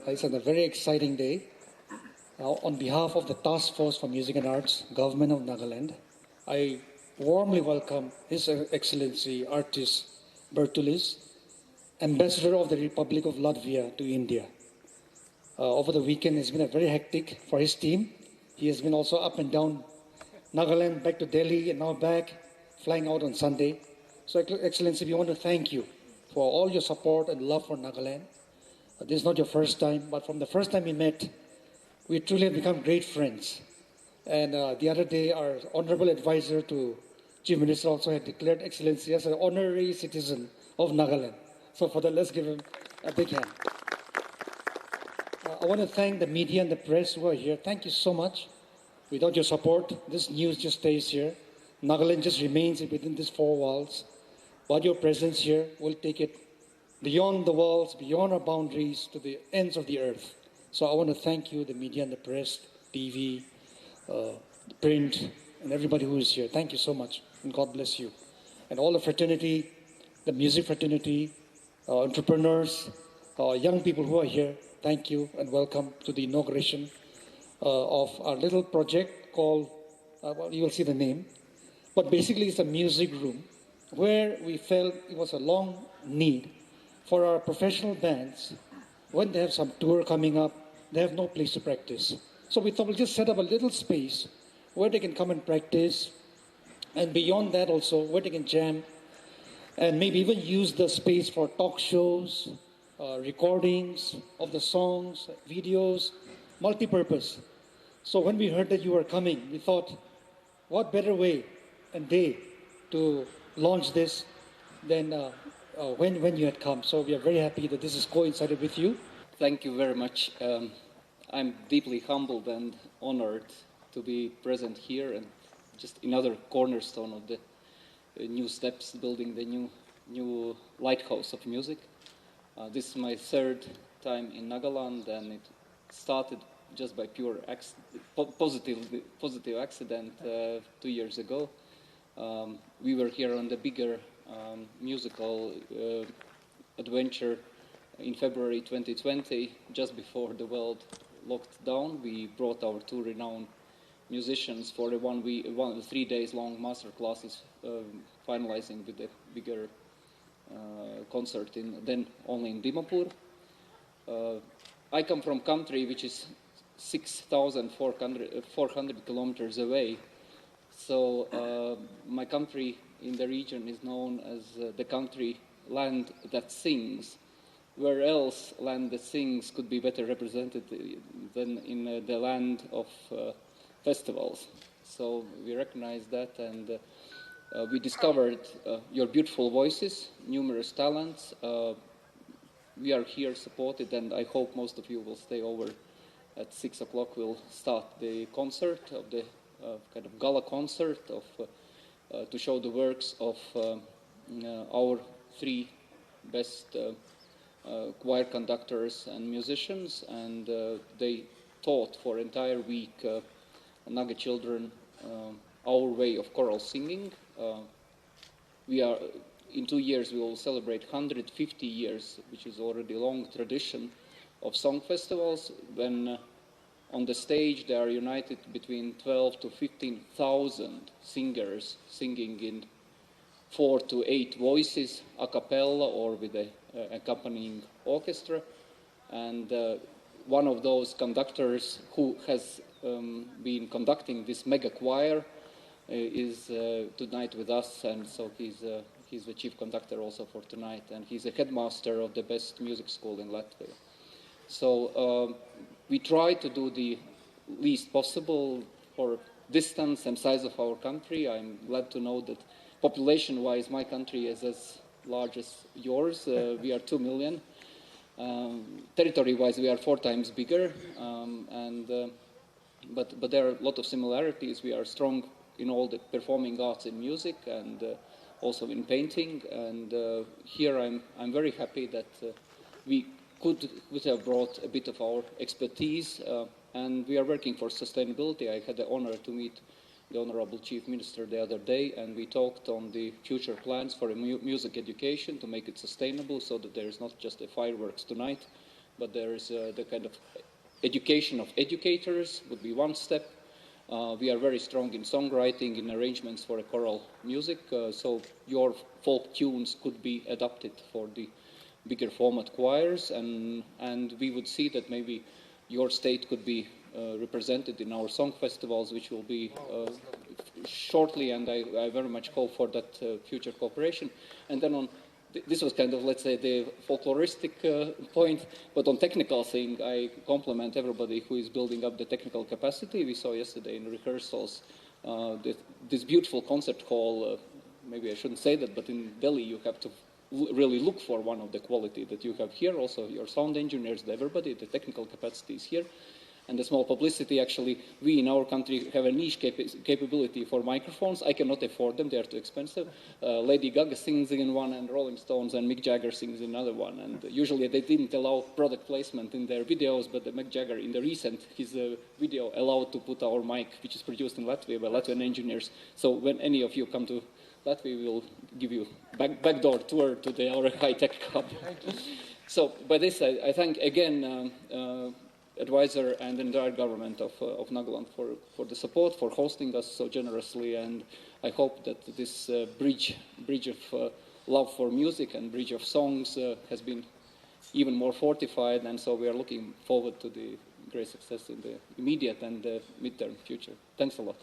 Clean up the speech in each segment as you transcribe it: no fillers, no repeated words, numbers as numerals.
It's a very exciting day. On behalf of the Task Force for Music and Arts, Government of Nagaland, I warmly welcome His Excellency Artis Bertulis, Ambassador of the Republic of Latvia to India. Over the weekend, it's been a very hectic for his team. He has been also up and down Nagaland, back to Delhi, and now back, flying out on Sunday. So, Excellency, we want to thank you for all your support and love for Nagaland. This is not your first time, but from the first time we met, we truly have become great friends. And the other day, our honorable advisor to Chief Minister also had declared Excellency as an honorary citizen of Nagaland. So for that, let's give him a big hand. I want to thank the media and the press who are here. Thank you so much. Without your support, this news just stays here. Nagaland just remains within these four walls. But your presence here will take it beyond the walls, beyond our boundaries, to the ends of the earth. So I want to thank you, the media and the press, TV, print, and everybody who is here. Thank you so much, and God bless you. And all the fraternity, the music fraternity, entrepreneurs, young people who are here, thank you and welcome to the inauguration of our little project called, well, you will see the name, but basically it's a music room where we felt it was a long need for our professional bands. When they have some tour coming up, they have no place to practice. So we thought we'll just set up a little space where they can come and practice, and beyond that also, where they can jam, and maybe even use the space for talk shows, recordings of the songs, videos, multi-purpose. So when we heard that you were coming, we thought, what better way and day to launch this than when you had come. So we are very happy that this is coincided with you. Thank you very much. I'm deeply humbled and honored to be present here and just another cornerstone of the new steps, building the new lighthouse of music. This is my third time in Nagaland, and it started just by pure positive accident 2 years ago. We were here on the bigger musical adventure in February 2020, just before the world locked down. We brought our two renowned musicians for a 3 days long master classes, finalizing with a bigger concert then only in Dimapur. I come from country which is 6,400 kilometers away. So my country in the region is known as the country land that sings. Where else land that sings could be better represented than in the land of festivals. So we recognize that, and we discovered your beautiful voices, numerous talents. We are here supported, and I hope most of you will stay over. At 6 o'clock we'll start the concert, of the kind of gala concert to show the works of our three best choir conductors and musicians, and they taught for entire week Naga children our way of choral singing. We are in 2 years we will celebrate 150 years, which is already a long tradition of song festivals, when on the stage they are united between 12 to 15,000 singers singing in 4 to 8 voices, a cappella or with a accompanying orchestra. And one of those conductors who has been conducting this mega choir is tonight with us, and so he's the chief conductor also for tonight, and he's a headmaster of the best music school in Latvia. So we try to do the least possible for distance and size of our country. I'm glad to know that population-wise my country is as large as yours. We are 2 million. Territory-wise we are 4 times bigger, but there are a lot of similarities. We are strong in all the performing arts in music and also in painting, and here I'm very happy that we could have brought a bit of our expertise, and we are working for sustainability. I had the honor to meet the Honorable Chief Minister the other day, and we talked on the future plans for a music education to make it sustainable, so that there is not just a fireworks tonight, but there is the kind of education of educators would be one step. We are very strong in songwriting, in arrangements for a choral music, so your folk tunes could be adapted for the bigger format choirs, and we would see that maybe your state could be represented in our song festivals, which will be shortly, and I very much hope for that future cooperation. And then on this was kind of, let's say, the folkloristic point, but on technical thing, I compliment everybody who is building up the technical capacity. We saw yesterday in rehearsals this beautiful concert hall. Maybe I shouldn't say that, but in Delhi you have to really look for one of the quality that you have here. Also, your sound engineers, everybody, the technical capacity is here. And the small publicity, actually, we in our country have a niche capability for microphones. I cannot afford them, they are too expensive. Lady Gaga sings in one, and Rolling Stones and Mick Jagger sings in another one. And usually they didn't allow product placement in their videos, but the Mick Jagger, in the recent, his video allowed to put our mic, which is produced in Latvia by Latvian engineers. So when any of you come to Latvia, we will give you backdoor tour to our high-tech hub. So by this, I thank again advisor and the entire government of Nagaland for the support, for hosting us so generously, and I hope that this bridge of love for music and bridge of songs has been even more fortified, and so we are looking forward to the great success in the immediate and midterm future. Thanks a lot.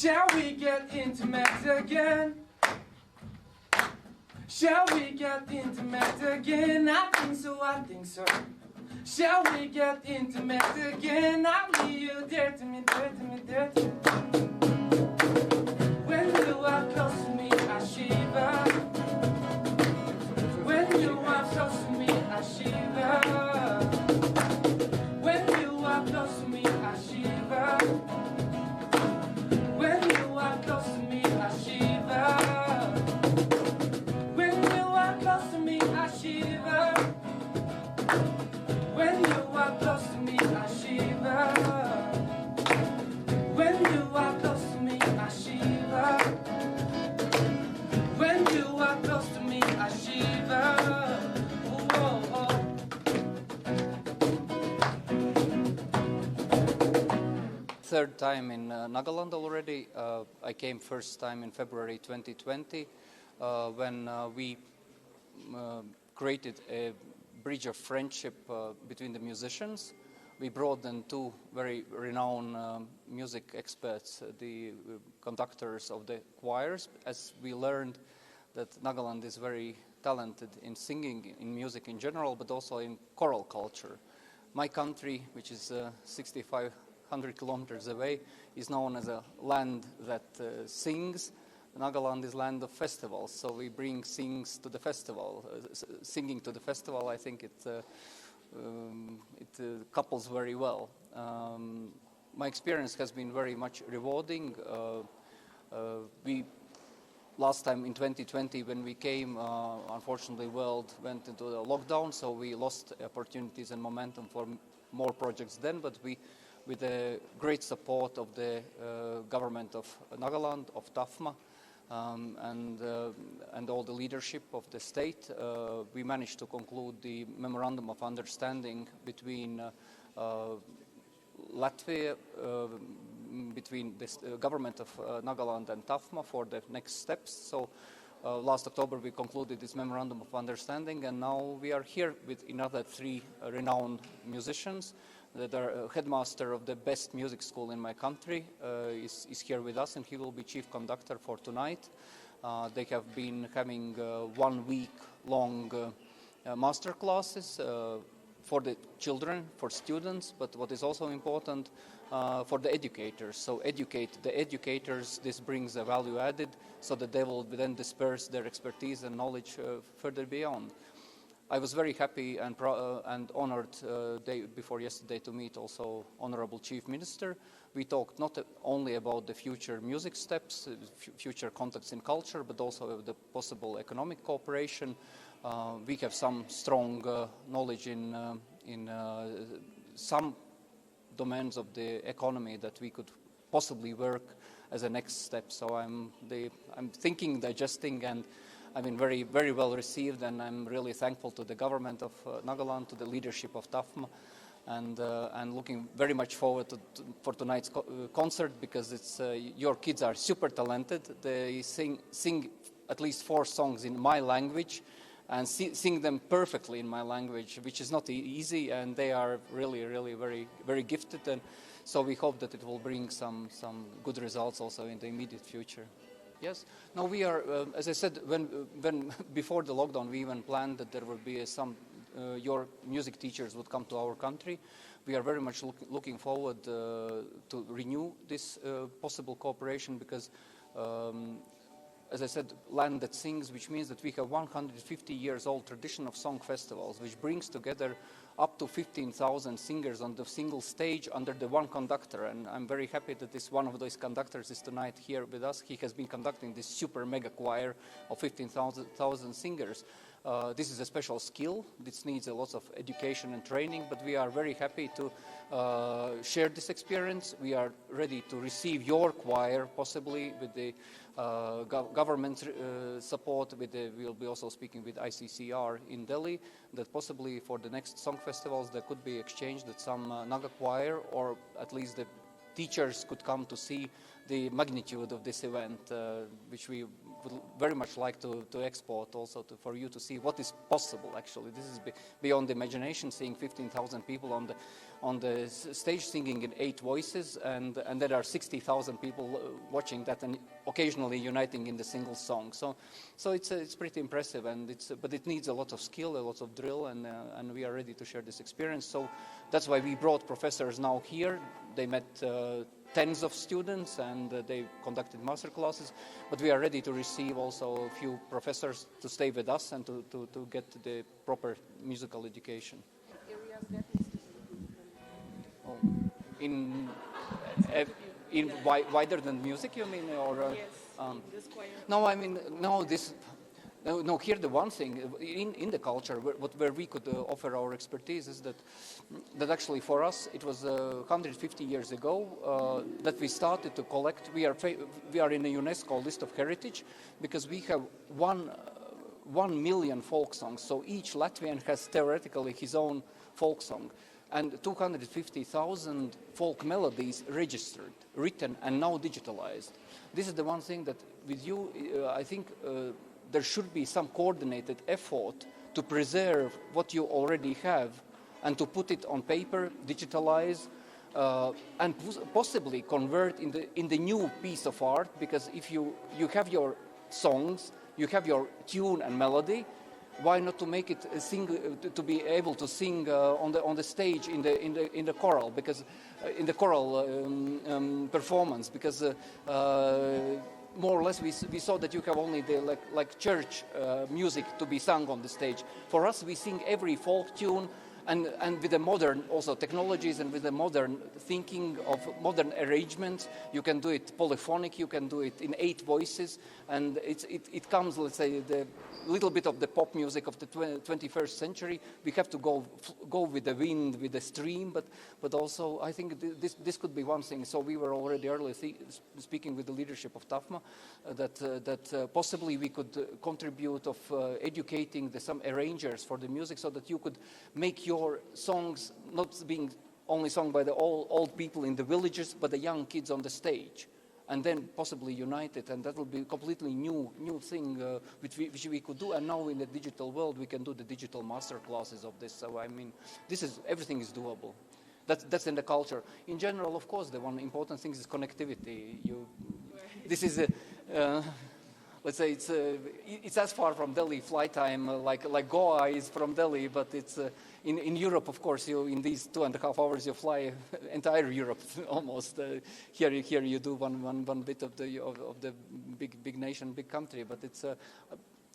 Shall we get intimate again? Shall we get intimate again? I think so, I think so. Shall we get intimate again? I'll leave you dear to me, dear to me, dear to me. When you are close to me, I shiver. When you are close to me, I shiver. When you are close to me, I shiver. When you are close to me, I shiver. When you are close to me, I shiver. When you are close to me, I shiver. When you are close to me, I shiver. When you are close to me, I shiver. Oh, oh, oh. Third time in Nagaland already. I came first time in February 2020 when we created a bridge of friendship between the musicians. We brought in two very renowned music experts, the conductors of the choirs, as we learned that Nagaland is very talented in singing, in music in general, but also in choral culture. My country, which is 6,500 kilometers away, is known as a land that sings. Nagaland is land of festivals, so we bring singing to the festival. I think it couples very well. My experience has been very much rewarding. We last time in 2020 when we came, unfortunately, world went into the lockdown, so we lost opportunities and momentum for more projects then. But we, with the great support of the government of Nagaland, of TAFMA, and all the leadership of the state, we managed to conclude the memorandum of understanding between Latvia, between the government of Nagaland and TAFMA for the next steps. So last October we concluded this memorandum of understanding, and now we are here with another 3 renowned musicians. The headmaster of the best music school in my country is here with us, and he will be chief conductor for tonight. They have been having 1 week long master classes for the children, for students, but what is also important, for the educators. So educate the educators, this brings a value added so that they will then disperse their expertise and knowledge further beyond. I was very happy and honored day before yesterday to meet also Honorable Chief Minister. We talked not only about the future music steps, future contacts in culture, but also the possible economic cooperation. We have some strong knowledge in some domains of the economy that we could possibly work as a next step. So I'm thinking, digesting, and I've been very, very well received, and I'm really thankful to the government of Nagaland, to the leadership of TAFMA, and looking very much forward for tonight's concert, because it's your kids are super talented. They sing at least 4 songs in my language, and sing them perfectly in my language, which is not easy, and they are really, really very, very gifted, and so we hope that it will bring some good results also in the immediate future. Yes. Now we are, as I said, when before the lockdown, we even planned that there would be your music teachers would come to our country. We are very much looking forward to renew this possible cooperation, because, as I said, land that sings, which means that we have 150 years old tradition of song festivals, which brings together up to 15,000 singers on the single stage under the one conductor. And I'm very happy that one of those conductors is tonight here with us. He has been conducting this super mega choir of 15,000 singers. This is a special skill. This needs a lot of education and training, but we are very happy to share this experience. We are ready to receive your choir, possibly with the government support. We'll be also speaking with ICCR in Delhi, that possibly for the next song festivals there could be exchanged that some Naga choir, or at least the teachers, could come to see the magnitude of this event, which we would very much like to export also for you to see what is possible. Actually, this is beyond imagination, seeing 15,000 people on the stage singing in 8 voices, and there are 60,000 people watching that, and occasionally uniting in the single song. So it's pretty impressive, but it needs a lot of skill, a lot of drill, and we are ready to share this experience. So that's why we brought professors now here. They met tens of students, and they conducted master classes, but we are ready to receive also a few professors to stay with us and to get the proper musical education. In wider than music, you mean, or yes, this choir. no, I mean, no, this. No, here the one thing in the culture where we could offer our expertise is that actually for us it was 150 years ago that we started to collect. We are in a UNESCO list of heritage because we have 1 million folk songs. So each Latvian has theoretically his own folk song, and 250,000 folk melodies registered, written, and now digitalized. This is the one thing that with you, I think. There should be some coordinated effort to preserve what you already have and to put it on paper, digitalize, and possibly convert in the new piece of art. Because if you have your songs, you have your tune and melody. Why not to make it to be able to sing on the stage in the choral, because in the choral performance, because more or less we saw that you have only the like church music to be sung on the stage. For us, we sing every folk tune. And with the modern also technologies and with the modern thinking of modern arrangements, you can do it polyphonic, you can do it in 8 voices, and it comes, let's say, the little bit of the pop music of the 21st century. We have to go with the wind, with the stream, but also I think this could be one thing. So we were already earlier speaking with the leadership of TAFMA that possibly we could contribute of educating some arrangers for the music, so that you could make your songs not being only sung by the old people in the villages, but the young kids on the stage, and then possibly unite it, and that will be a completely new thing which we could do. And now in the digital world, we can do the digital master classes of this. So I mean, everything is doable. That's in the culture. In general, of course, the one important thing is connectivity. This is let's say it's as far from Delhi flight time like Goa is from Delhi, but it's in Europe, of course, in these 2.5 hours you fly entire Europe almost. Here you do one bit of the big nation, big country, but it's.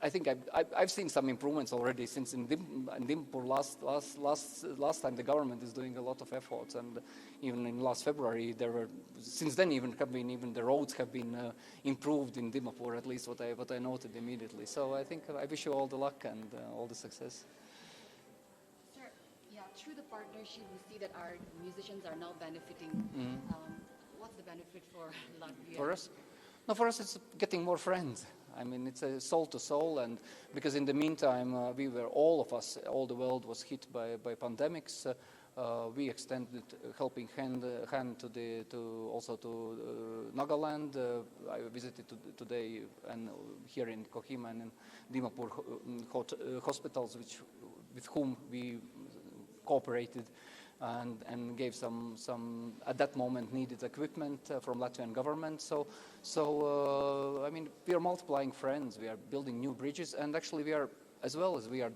I think I've seen some improvements already since in Dimpur last time. The government is doing a lot of efforts, and even in last February since then even the roads have been improved in Dimapur, at least what I noted immediately. So I think I wish you all the luck and all the success. Sir, yeah, through the partnership we see that our musicians are now benefiting. What's the benefit for Latvia? For us? No, for us it's getting more friends. I mean, it's a soul to soul, and because in the meantime, all the world was hit by pandemics. We extended helping hand to Nagaland. I visited today and here in Kohima and in Dimapur hospitals, with whom we cooperated. And gave some at that moment needed equipment from Latvian government. So I mean, we are multiplying friends. We are building new bridges, and actually we are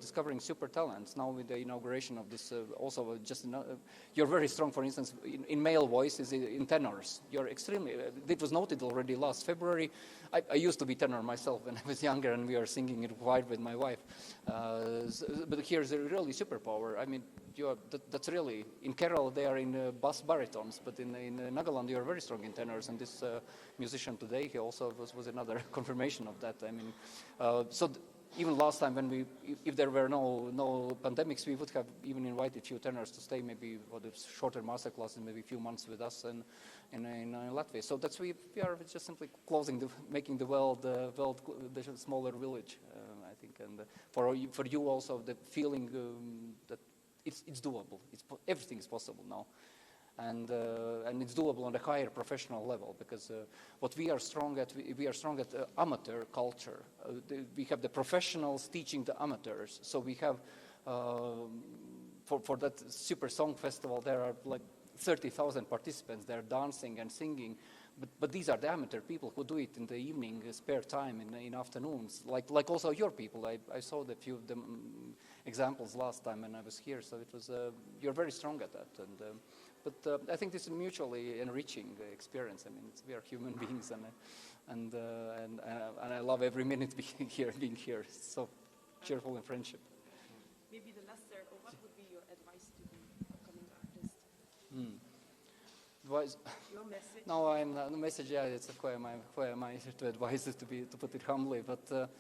discovering super talents now with the inauguration of this. Also, you're very strong. For instance, in male voices, in tenors, you're extremely. It was noted already last February. I used to be tenor myself when I was younger, and we are singing it choir with my wife. But here's a really superpower. I mean. That's really in Kerala they are in bass baritons, but in Nagaland you are very strong in tenors. And this musician today, he also was another confirmation of that. I mean, even last time when if there were no pandemics, we would have even invited few tenors to stay maybe for the shorter master classes, maybe a few months with us in Latvia. So that's we are just simply making the world the smaller village, I think, and for you also the feeling that. It's doable. Everything is possible now, and it's doable on a higher professional level, because what we are strong at, we are strong at amateur culture. We have the professionals teaching the amateurs. So we have for that super song festival, there are like 30,000 participants. They're dancing and singing. But these are the amateur people who do it in the evening, spare time, in afternoons, like also your people. I saw the few of them examples last time when I was here. So it was you're very strong at that. But I think this is a mutually enriching experience. I mean, we are human beings, and I love every minute being here. So cheerful in friendship. Maybe the last, sir, what would be your advice to the upcoming artist? Advice? Your message? No, I'm the message. Yeah, it's who am I to advise it, to put it humbly. But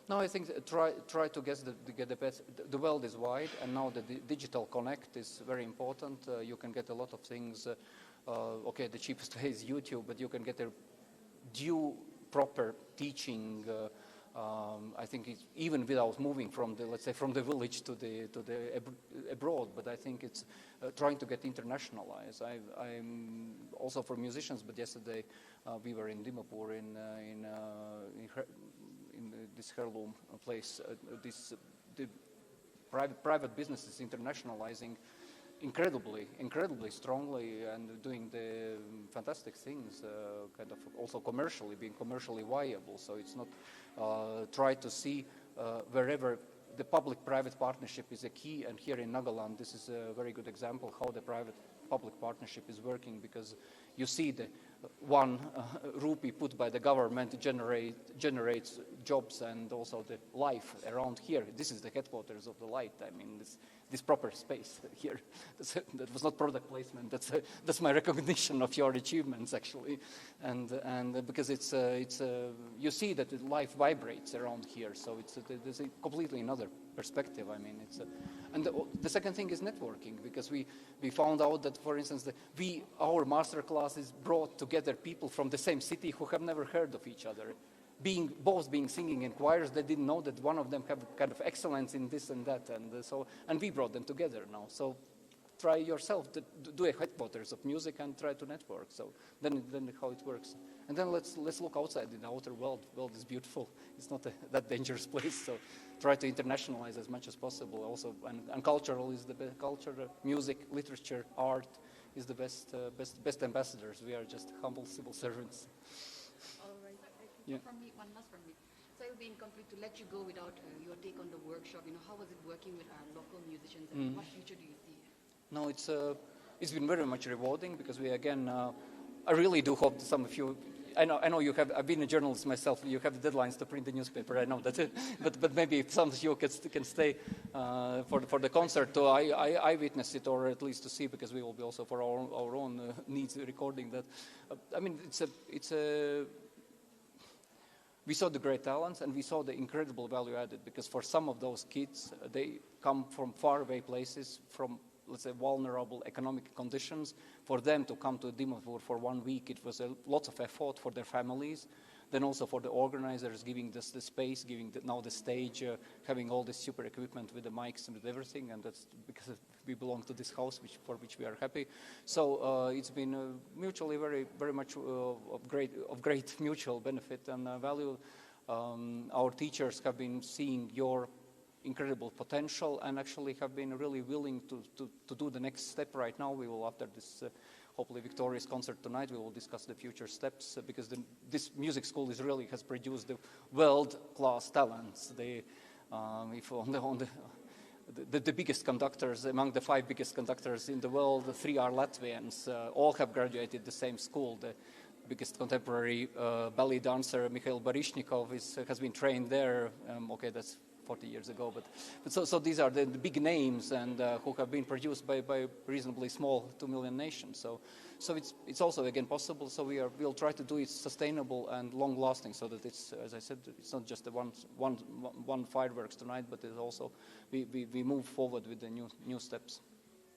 no, I think try to get the best. The world is wide, and now the digital connect is very important. You can get a lot of things. Okay, the cheapest way is YouTube, but you can get a due proper teaching. I think it's even without moving from the village to the abroad. But I think it's trying to get internationalized. I'm also for musicians. But yesterday we were in Dimapur in this heirloom place. The private business is internationalizing. incredibly strongly and doing the fantastic things, kind of also being commercially viable. So it's not try to see wherever the public-private partnership is a key, and here in Nagaland, this is a very good example how the private-public partnership is working, because you see the one rupee put by the government generates jobs and also the life around here. This is the headquarters of the light. I mean, this proper space here. That was not product placement. That's my recognition of your achievements, actually, and because it's you see that life vibrates around here. So there's a completely another perspective. I mean, and the second thing is networking, because we found out that, for instance, our master classes brought together people from the same city who have never heard of each other. Both being singing in choirs, they didn't know that one of them have kind of excellence in this and that, and we brought them together now. So try yourself to do a headquarters of music and try to network. So then how it works. And then let's look outside in the outer world. The world is beautiful. It's not that dangerous place. So try to internationalize as much as possible. Also, and cultural is the best. Culture, music, literature, art is the best ambassadors. We are just humble civil servants. All right. Yeah. One last from me. So it would be incomplete to let you go without your take on the workshop. How was it working with our local musicians, and what future do you see? No, it's been very much rewarding, because we again, I really do hope that some of you. I know you have. I've been a journalist myself. You have deadlines to print the newspaper. I know that, but maybe if some of you can stay for the concert to I witness it, or at least to see, because we will be also for our own needs recording that. I mean, we saw the great talents, and we saw the incredible value added, because for some of those kids, they come from faraway places, from, let's say, vulnerable economic conditions. For them to come to Dimapur for 1 week, it was a lot of effort for their families. Then also for the organizers, giving the space, giving now the stage, having all this super equipment with the mics and with everything, and that's because we belong to this house, for which we are happy. So it's been mutually very much of great mutual benefit and value. Our teachers have been seeing your incredible potential and actually have been really willing to do the next step right now. We will, after this hopefully victorious concert tonight, we will discuss the future steps, because this music school has produced the world-class talents. The biggest conductors, among the 5 biggest conductors in the world, 3 are Latvians. All have graduated the same school. The biggest contemporary ballet dancer, Mikhail Baryshnikov, has been trained there. That's 40 years ago, but so these are the big names, and who have been produced by reasonably small 2 million nations. So it's also again possible. So we'll try to do it sustainable and long lasting, so that it's, as I said, it's not just the one fireworks tonight, but it's also we move forward with the new steps.